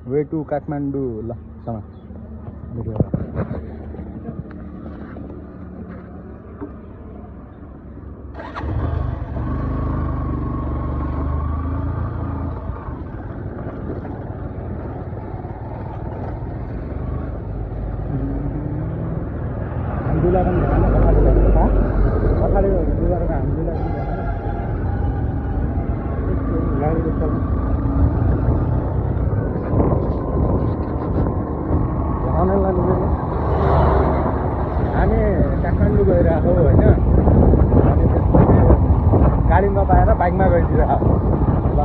Way to Kathmandu ल समा हामी काठमाडौँ गइरहेको होइन अनि त्यसपछि गाडी नपाएर बाइकमा गइदिरहेको ल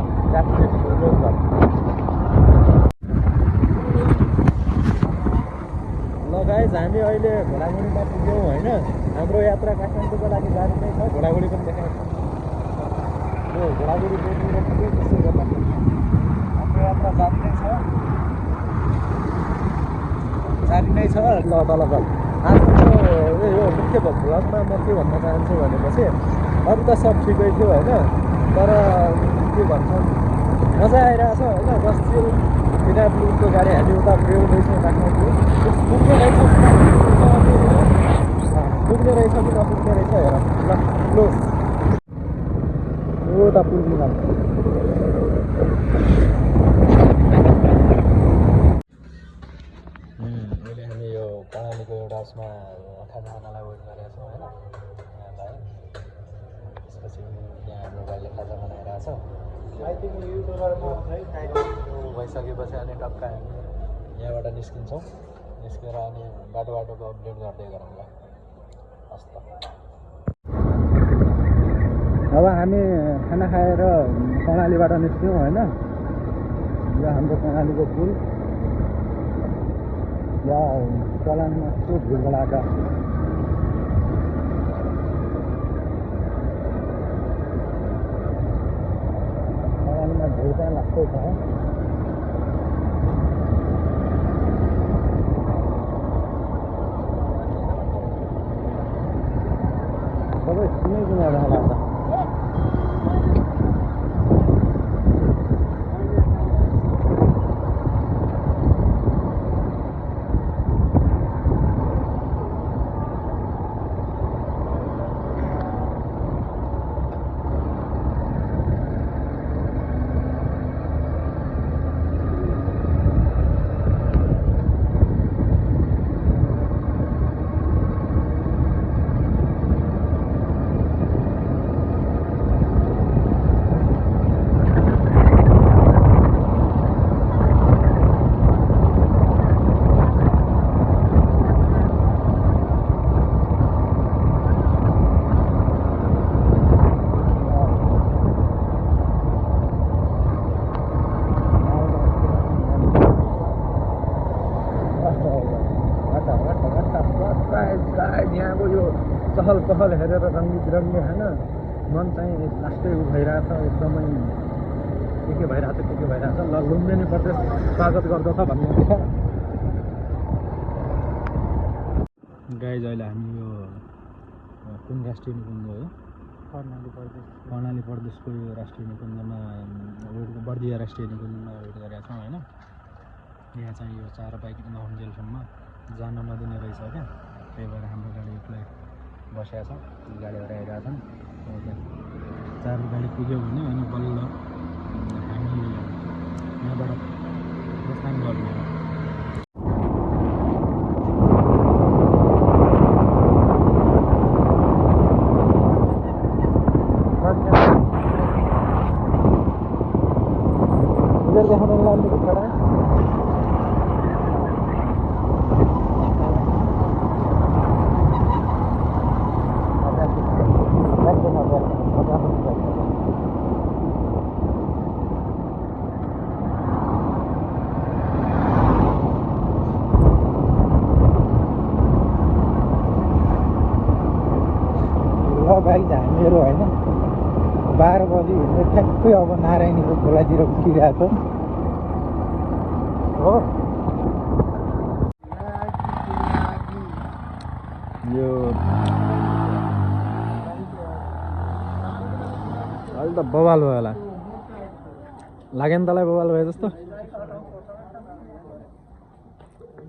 ल गाइज हामी अहिले घोडागुडीमा पुग्यौँ होइन हाम्रो यात्रा काठमाडौँको लागि जारी नै छ घोडागुडी पनि देखाएको छ यो घोडागुडी पुग्यौँ त्यसै गर्दा हाम्रो यात्रा जारी नै छ ल तल आजको यो मुख्य भ्लगमा म के भन्न चाहन्छु भनेपछि अरू त सब ठिकै थियो होइन तर के भन्छ मजा आइरहेछ होइन बस्चिल पिनाब्लुङको गाडी हामी उता पुग्दैछौँ काठमाडौँ पुग्ने रहेछ कि नपुग्ने रहेछ हेर ल क्लोज यो त पुग्नु अहिले हामी यो कर्णालीको एउटा उसमा खाना खानालाई वेट गरेका छौँ होइन यहाँलाई त्यसपछि यहाँ हाम्रो भाइले खाजा बनाइरहेछ भइसकेपछि अनि टक्क हामी यहाँबाट निस्किन्छौँ निस्केर अनि बाटोको अपडेट गर्दै गरौँ ल हस् त अब हामी खाना खाएर कर्णालीबाट निस्क्यौँ होइन यो हाम्रो कर्णालीको पुल या चलानमा यस्तो भुलगलाका चलानमा भुल चाहिँ लाग्छै छ सबै कुनै कुनै लाग्छ यहाँको यो चहल पहल हेरेर रङ्गी बिरङ्गी होइन मन चाहिँ लास्टै भइरहेछ एकदमै के भइरहेछ ल लुम्बिनी प्रदेश स्वागत गर्दछ भन्ने गाइज अहिले हामी यो कुन राष्ट्रिय निकुञ्ज हो कर्णाली प्रदेशको यो राष्ट्रिय निकुञ्जमा बर्दिया राष्ट्रिय निकुञ्जमा वेट गरेका छौँ होइन यहाँ चाहिँ यो 4 बाइक नहुन्जेलसम्म जान नदिने रहेछ क्या त्यही भएर हाम्रो गाडी एक्लै बसेका छ गाडीहरू आइरहेका छन् 4 गाडी पुग्यो भने अनि बल्ल हामी यहाँबाट प्रस्थान गर्ने हो गाइज हामीहरू होइन 12 बजी हिँड्दै ठ्याक्कै अब नारायणीको खोलातिर उठिरहेको हो यो अहिले त बवाल भयो होला लाग्यो नि तँलाई बवाल भयो जस्तो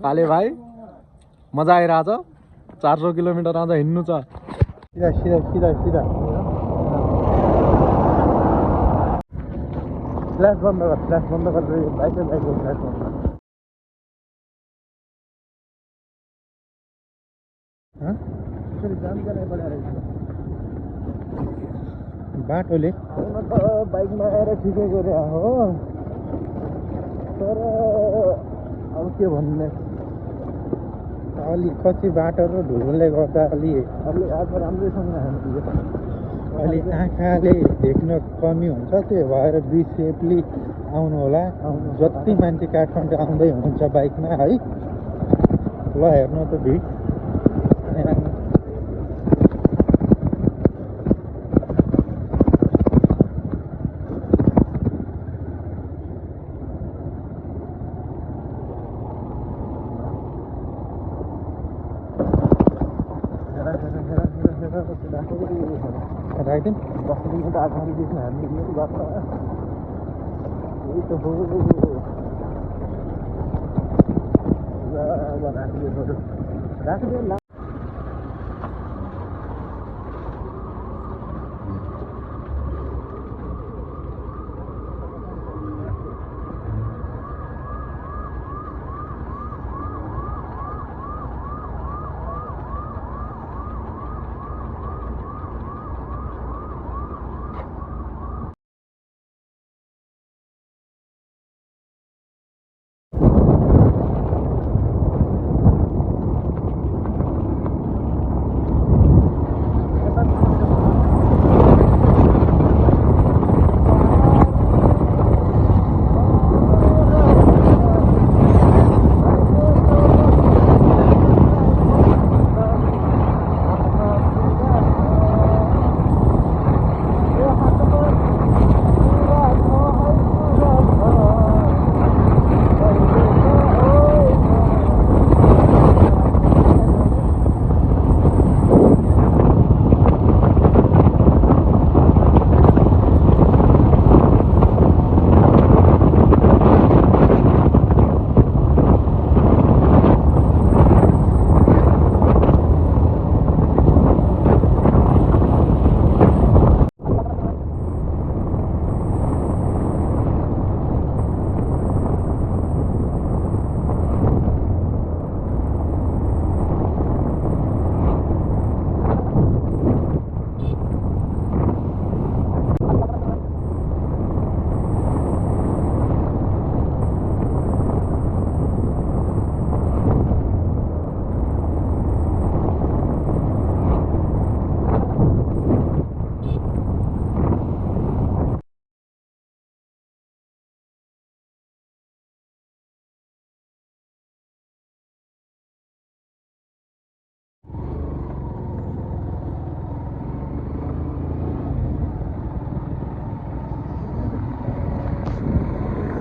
काले भाइ मजा आइरहेछ 400 किलोमिटर अझ हिँड्नु छ सिधा सिधा सिधा सिधा फ्ल्यास बन्द गर फ्ल्यास बन्द गरेर बाइकको फ्ल्यास बन्द बाटोले आउन त बाइकमा आएर ठिकै गरे हो तर अब के भन्ने अलि कति बाटो र धुलोले गर्दा अलि आज राम्रैसँग हान्थ्यो अलि आँखाले देख्न कमी हुन्छ त्यो भएर ब्रिज सेफली आउनु होला जति मान्छे काठमाडौँ आउँदै हुनुहुन्छ बाइकमा है ल हेर्नु त भिड राइट बस्तीदेखि त आठमादेखि हामी यही गर्छ यही त हो राखिदियो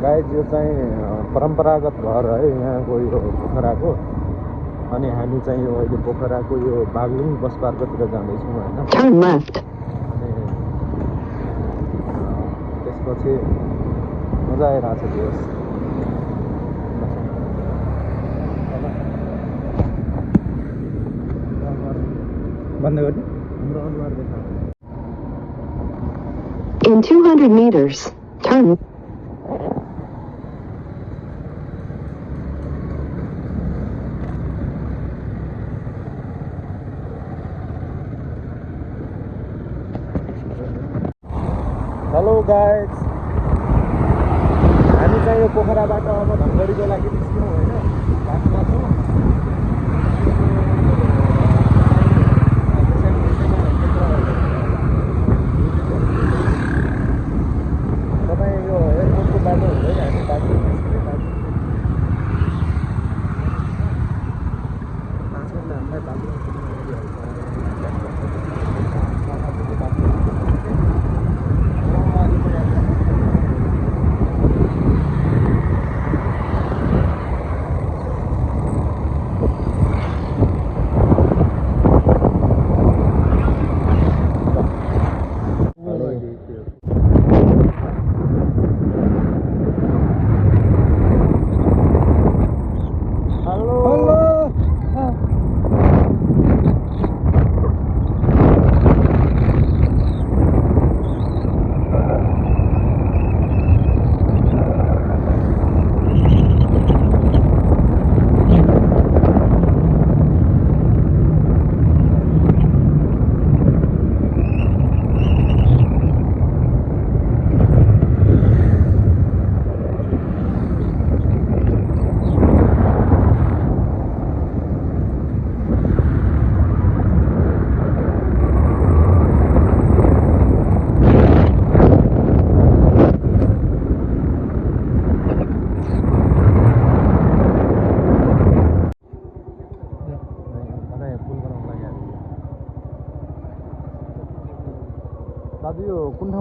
गाइस यो चाहिँ परम्परागत घर है यहाँको यो पोखराको अनि हामी चाहिँ यो अहिले पोखराको यो बागलुङ बस पार्कतिर जाँदैछौँ होइन अनि त्यसपछि मजा आइरहेछ त्यो बन्द गर्ने हाम्रो अनुहार देखा In 200 meters, turn. Hello guys हामी चाहिँ यो पोखराबाट अब धनगढीको लागि निस्क्यौँ होइन बाटोमा छौँ तपाईँ यो एयरपोर्टको बाटो हुँदैन हामी बाटो निस्किने बाटो 5 मिनट हामीलाई बाटो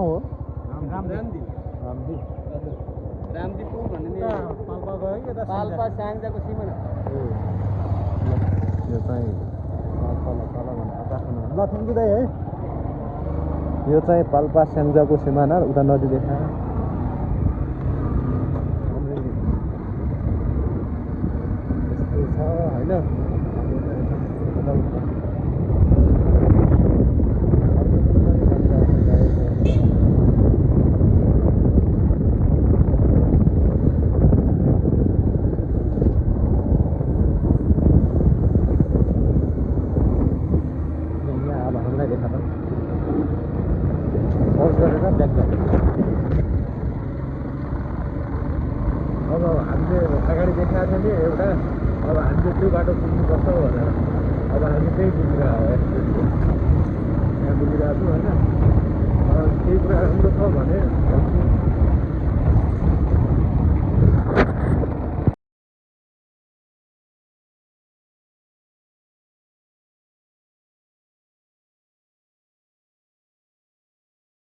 कहाँ हो रामदीप रामदीप रामदीपपुर भन्ने नि पाल्पा गयो कि यता पाल्पा स्याङ्जाको सिमाना यो चाहिँ तल भन्नु आकाशमा ल थ्याङ्क यू दाइ है यो चाहिँ पाल्पा स्याङ्जाको सिमाना उता नदी देखा यस्तो छ होइन अब हामीलाई देखा त पज गरेर ब्याक गर्ने अब हामीले अगाडि देखाएको थियो नि एउटा अब हामीले त्यो बाटो पुग्नुपर्छ भनेर अब हामी त्यही पुगिरहेको यहाँ पुगिरहेको छु होइन केही कुरा राम्रो छ भने